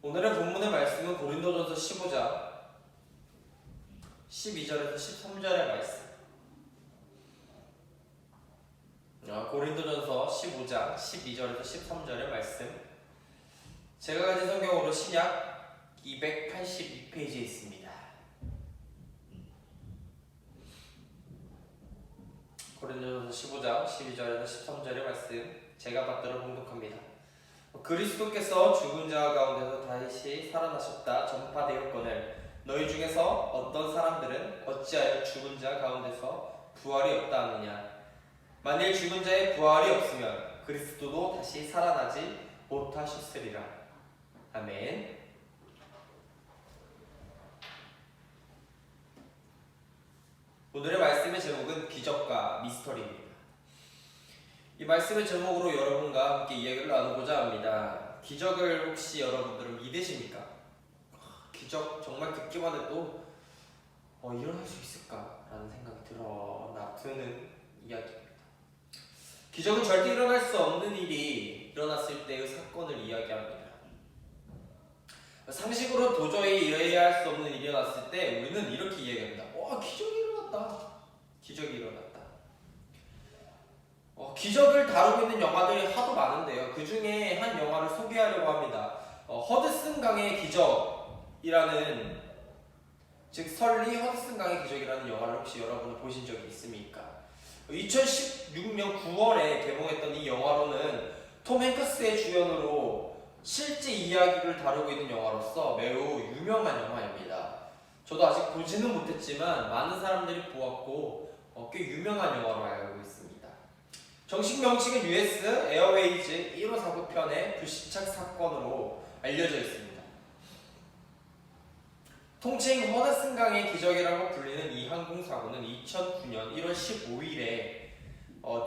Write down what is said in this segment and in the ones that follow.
오늘의 본문의 말씀은 고린도전서 15장 12절에서 13절의 말씀. 고린도전서 15장 12절에서 13절의 말씀. 제가 가진 성경으로 신약 282페이지에 있습니다. 고린도전서 15장 12절에서 13절의 말씀. 제가 받들어 봉독합니다. 그리스도께서 죽은 자 가운데서 다시 살아나셨다 전파되었거늘 너희 중에서 어떤 사람들은 어찌하여 죽은 자 가운데서 부활이 없다 하느냐. 만일 죽은 자의 부활이 없으면 그리스도도 다시 살아나지 못하셨으리라. 아멘. 오늘의 말씀의 제목은 기적과 미스터리입니다. 이 말씀의 제목으로 여러분과 함께 이야기를 나누고자 합니다. 기적을 혹시 여러분들은 믿으십니까? 기적 정말 듣기만 해도 일어날 수 있을까라는 생각이 드는 이야기입니다. 기적은 절대 일어날 수 없는 일이 일어났을 때의 사건을 이야기합니다. 상식으로 도저히 이해할 수 없는 일이 일어났을 때 우리는 이렇게 이야기합니다. 기적이 일어났다. 기적이 일어났다. 기적을 다루고 있는 영화들이 하도 많은데요. 그 중에 한 영화를 소개하려고 합니다. 허드슨 강의 기적이라는, 즉 설리 허드슨 강의 기적이라는 영화를 혹시 여러분은 보신 적이 있습니까? 2016년 9월에 개봉했던 이 영화로는 톰 행크스의 주연으로 실제 이야기를 다루고 있는 영화로서 매우 유명한 영화입니다. 저도 아직 보지는 못했지만 많은 사람들이 보았고 꽤 유명한 영화로 알고 있습니다. 정식 명칭은 US 에어웨이즈 1549 편의 불시착 사건으로 알려져 있습니다. 통칭 허드슨 강의 기적이라고 불리는 이 항공사고는 2009년 1월 15일에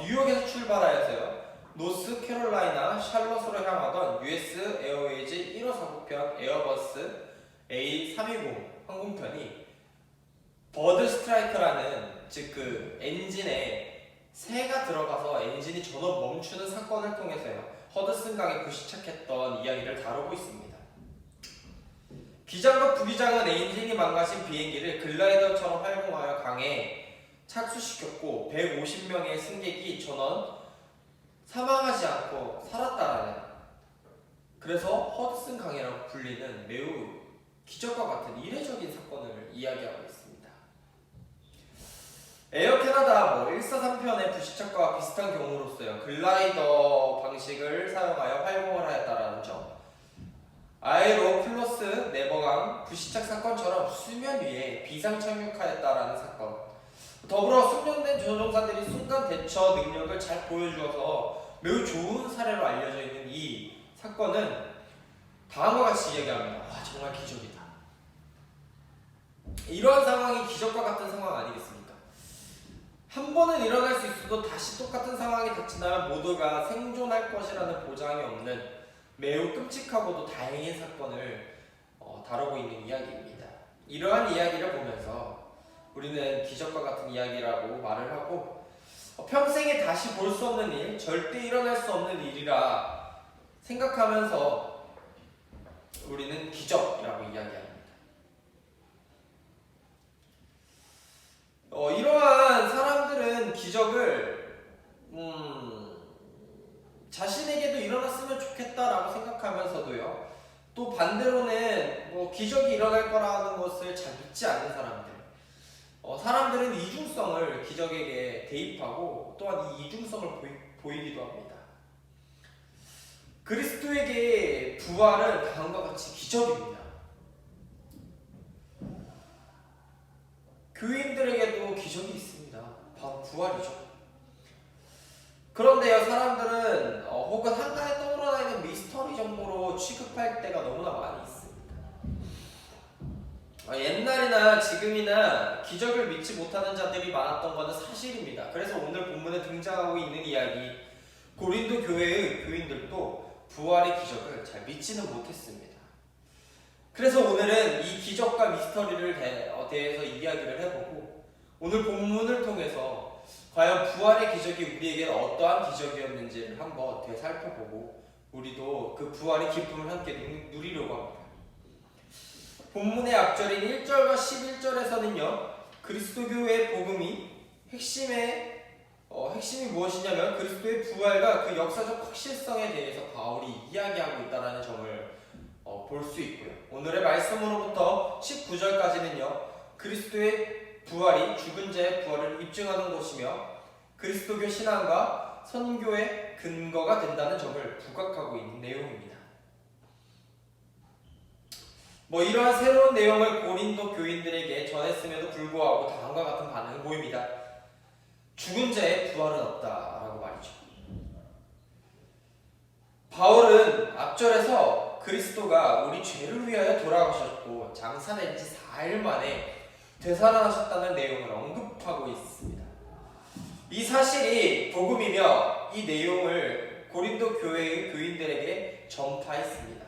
뉴욕에서 출발하여서요, 노스캐롤라이나 샬럿으로 향하던 US 에어웨이즈 1549 편 에어버스 A320 항공편이 버드 스트라이크라는, 즉 그 엔진에 새가 들어가서 엔진이 전원 멈추는 사건을 통해서요, 허드슨 강에 불시착했던 이야기를 다루고 있습니다. 기장과 부기장은 엔진이 망가진 비행기를 글라이더처럼 활용하여 강에 착수시켰고 150명의 승객이 전원 사망하지 않고 살았다라는, 그래서 허드슨 강이라고 불리는 매우 기적과 같은 이례적인 사건을 이야기하고 있습니다. 에어 캐나다 143편의 불시착과 비슷한 경우로서요, 글라이더 방식을 사용하여 활공을 하였다라는 점, 아에로 플러스 네버강 불시착 사건처럼 수면 위에 비상 착륙하였다라는 사건, 더불어 숙련된 조종사들이 순간 대처 능력을 잘 보여주어서 매우 좋은 사례로 알려져 있는 이 사건은 다음과 같이 이야기합니다. 정말 기적이다. 이러한 상황이 기적과 같은 상황 아니겠습니까? 한 번은 일어날 수 있어도 다시 똑같은 상황이 닥친다면 모두가 생존할 것이라는 보장이 없는 매우 끔찍하고도 다행인 사건을 다루고 있는 이야기입니다. 이러한 이야기를 보면서 우리는 기적과 같은 이야기라고 말을 하고, 평생에 다시 볼 수 없는 일, 절대 일어날 수 없는 일이라 생각하면서 우리는 기적이라고 이야기합니다. 이러한 사람들은 기적을 자신에게도 일어났으면 좋겠다라고 생각하면서도요, 또 반대로는 기적이 일어날 거라는 것을 잘 믿지 않는 사람들, 사람들은 이중성을 기적에게 대입하고 또한 이 이중성을 보이기도 합니다. 그리스도에게 부활은 다음과 같이 기적입니다. 교인들에게도 기적이 있습니다. 바로 부활이죠. 그런데요, 사람들은 혹은 한간에 떠올라다니는 미스터리 정보로 취급할 때가 너무나 많이 있습니다. 옛날이나 지금이나 기적을 믿지 못하는 자들이 많았던 것은 사실입니다. 그래서 오늘 본문에 등장하고 있는 이야기, 고린도 교회의 교인들도 부활의 기적을 잘 믿지는 못했습니다. 그래서 오늘은 이 기적과 미스터리를 대해서 이야기를 해보고, 오늘 본문을 통해서 과연 부활의 기적이 우리에게 어떠한 기적이었는지를 한번 되살펴보고 우리도 그 부활의 기쁨을 함께 누리려고 합니다. 본문의 앞절인 1절과 11절에서는요 그리스도교의 복음이 핵심이 무엇이냐면 그리스도의 부활과 그 역사적 확실성에 대해서 바울이 이야기하고 있다는 점을 볼 수 있고요. 오늘의 말씀으로부터 19절까지는요 그리스도의 부활이 죽은 자의 부활을 입증하는 것이며 그리스도교 신앙과 선교의 근거가 된다는 점을 부각하고 있는 내용입니다. 이러한 새로운 내용을 고린도 교인들에게 전했음에도 불구하고 다음과 같은 반응을 보입니다. 죽은 자의 부활은 없다라고 말이죠. 바울은 앞절에서 그리스도가 우리 죄를 위하여 돌아가셨고 장사된 지 4일 만에 되살아나셨다는 내용을 언급하고 있습니다. 이 사실이 복음이며 이 내용을 고린도 교회의 교인들에게 전파했습니다.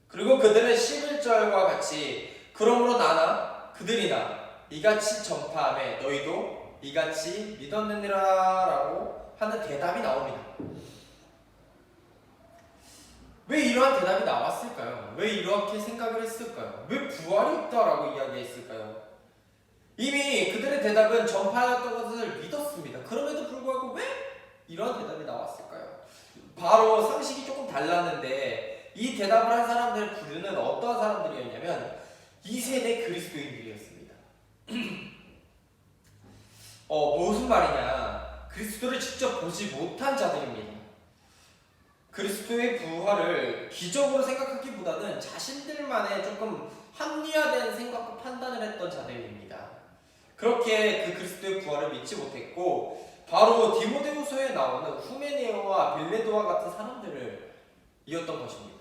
그리고 그들은 11절과 같이 그러므로 나나 그들이나 이같이 전파하며 너희도 이같이 믿었느니라 라고 하는 대답이 나옵니다. 왜 이러한 대답이 나왔을까요? 왜 이렇게 생각을 했을까요? 왜 부활이 없다라고 이야기했을까요? 이미 그들의 대답은 전파하였던 것을 믿었습니다. 그럼에도 불구하고 왜 이러한 대답이 나왔을까요? 바로 상식이 조금 달랐는데 이 대답을 한 사람들의 부류는 어떠한 사람들이었냐면 2세대 그리스도인들이었습니다. 무슨 말이냐? 그리스도를 직접 보지 못한 자들입니다. 그리스도의 부활을 기적으로 생각하기보다는 자신들만의 조금 합리화된 생각과 판단을 했던 자들입니다. 그렇게 그 그리스도의 부활을 믿지 못했고 바로 디모데후서에 나오는 후메네오와 빌레도와 같은 사람들을 이었던 것입니다.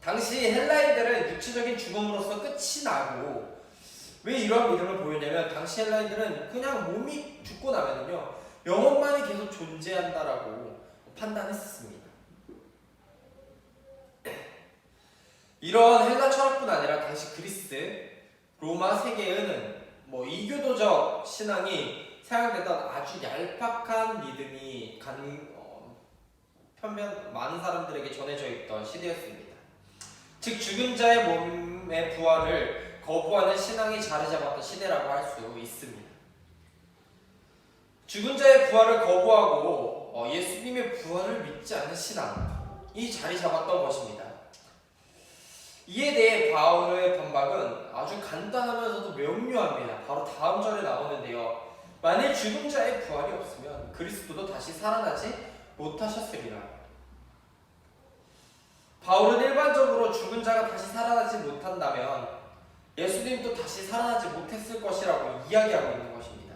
당시 헬라인들은 육체적인 죽음으로서 끝이 나고 왜 이러한 믿음을 보였냐면 당시 헬라인들은 그냥 몸이 죽고 나면은요 영혼만이 계속 존재한다라고 판단했습니다. 이런 헬라 철학뿐 아니라 당시 그리스, 로마 세계에는 이교도적 신앙이 사용되던 아주 얄팍한 믿음이 많은 사람들에게 전해져 있던 시대였습니다. 즉 죽은 자의 몸의 부활을 거부하는 신앙이 자리 잡았던 시대라고 할 수 있습니다. 죽은 자의 부활을 거부하고 예수님의 부활을 믿지 않는 신앙이 자리 잡았던 것입니다. 이에 대해 바울의 반박은 아주 간단하면서도 명료합니다. 바로 다음 절에 나오는데요. 만일 죽은 자의 부활이 없으면 그리스도도 다시 살아나지 못하셨으리라. 바울은 일반적으로 죽은 자가 다시 살아나지 못한다면 예수님도 다시 살아나지 못했을 것이라고 이야기하고 있는 것입니다.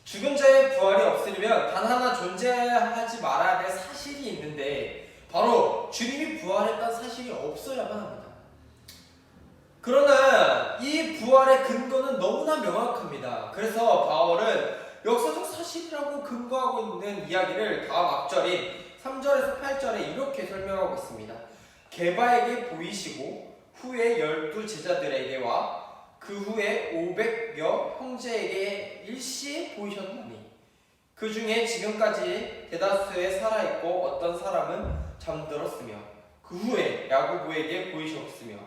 죽은 자의 부활이 없으려면 단 하나 존재하지 말아야 될 사실이 있는데 바로 주님이 부활했다는 사실이 없어야만 합니다. 그러나 이 부활의 근거는 너무나 명확합니다. 그래서 바울은 역사적 사실이라고 근거하고 있는 이야기를 다음 앞절인 3절에서 8절에 이렇게 설명하고 있습니다. 게바에게 보이시고 후에 12 제자들에게와 그 후에 500여 형제에게 일시에 보이셨나니 그 중에 지금까지 대다수에 살아있고 어떤 사람은 잠들었으며 그 후에 야고보에게 보이셨으며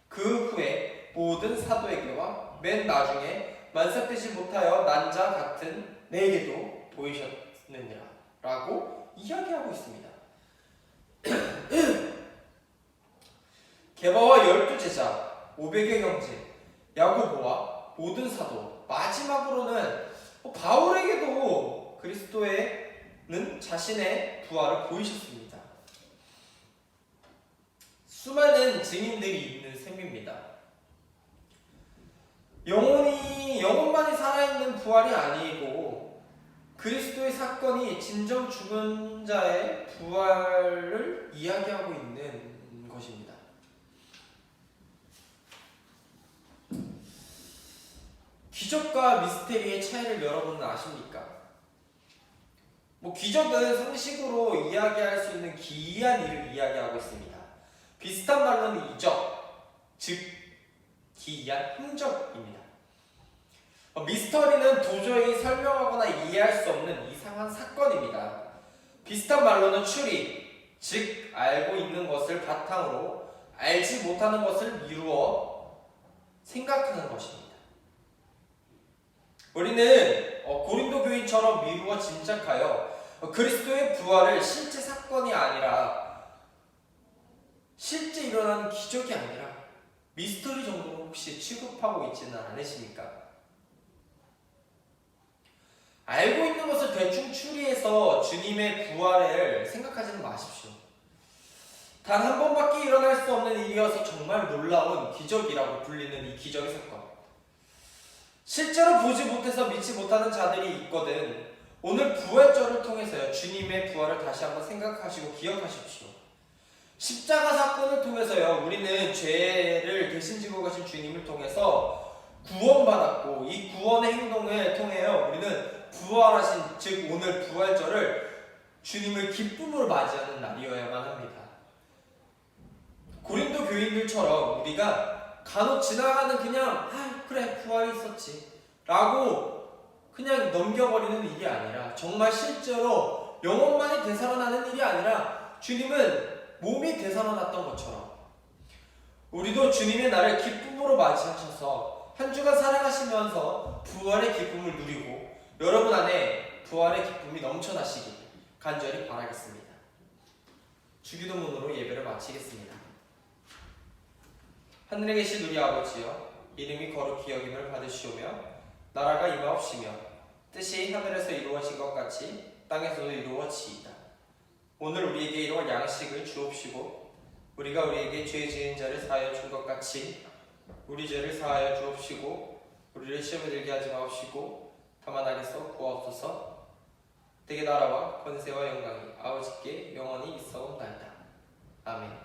그 후에 모든 사도에게와 맨 나중에 만삭되지 못하여 난 자 같은 내게도 보이셨느니라 라고 이야기하고 있습니다. 게바와 12 제자, 500의 형제, 야고보와 모든 사도, 마지막으로는 바울에게도 그리스도는 자신의 부활을 보이셨습니다. 수많은 증인들이 있는 셈입니다. 영혼만이 살아있는 부활이 아니고 그리스도의 사건이 진정 죽은 자의 부활을 이야기하고 있는 것입니다. 기적과 미스테리의 차이를 여러분은 아십니까? 기적은 상식으로 이야기할 수 있는 기이한 일을 이야기하고 있습니다. 비슷한 말로는 이적, 즉 기이한 흔적입니다. 미스터리는 도저히 설명하거나 이해할 수 없는 이상한 사건입니다. 비슷한 말로는 추리, 즉 알고 있는 것을 바탕으로 알지 못하는 것을 미루어 생각하는 것입니다. 우리는 고린도 교인처럼 미루어 짐작하여 그리스도의 부활을 실제 사건이 아니라 실제 일어나는 기적이 아니라 미스터리 정도로 혹시 취급하고 있지는 않으십니까? 알고 있는 것을 대충 추리해서 주님의 부활을 생각하지는 마십시오. 단 한 번밖에 일어날 수 없는 일이어서 정말 놀라운 기적이라고 불리는 이 기적의 사건. 실제로 보지 못해서 믿지 못하는 자들이 있거든 오늘 부활절을 통해서요 주님의 부활을 다시 한번 생각하시고 기억하십시오. 십자가 사건을 통해서요 우리는 죄를 대신 지고 가신 주님을 통해서 구원받았고 이 구원의 행동을 통해요 우리는 부활하신 즉 오늘 부활절을 주님을 기쁨으로 맞이하는 날이어야만 합니다. 고린도 교인들처럼 우리가 간혹 지나가는 그냥 그래 부활이 있었지 라고 그냥 넘겨버리는 일이 아니라 정말 실제로 영혼만이 되살아나는 일이 아니라 주님은 몸이 되살아났던 것처럼 우리도 주님의 날을 기쁨으로 맞이하셔서 한 주간 살아가시면서 부활의 기쁨을 누리고 여러분 안에 부활의 기쁨이 넘쳐나시길 간절히 바라겠습니다. 주기도문으로 예배를 마치겠습니다. 하늘에 계신 우리 아버지여 이름이 거룩히 여김을 받으시오며 나라가 임하옵시며 뜻이 하늘에서 이루어진 것 같이 땅에서도 이루어지이다. 오늘 우리에게 이러한 양식을 주옵시고 우리가 우리에게 죄 지은 자를 사하여 준 것 같이 우리 죄를 사하여 주옵시고 우리를 시험에 들게 하지 마옵시고 다만 악에서 구하옵소서. 대개 나라와 권세와 영광이 아버지께 영원히 있어온나이다. 아멘.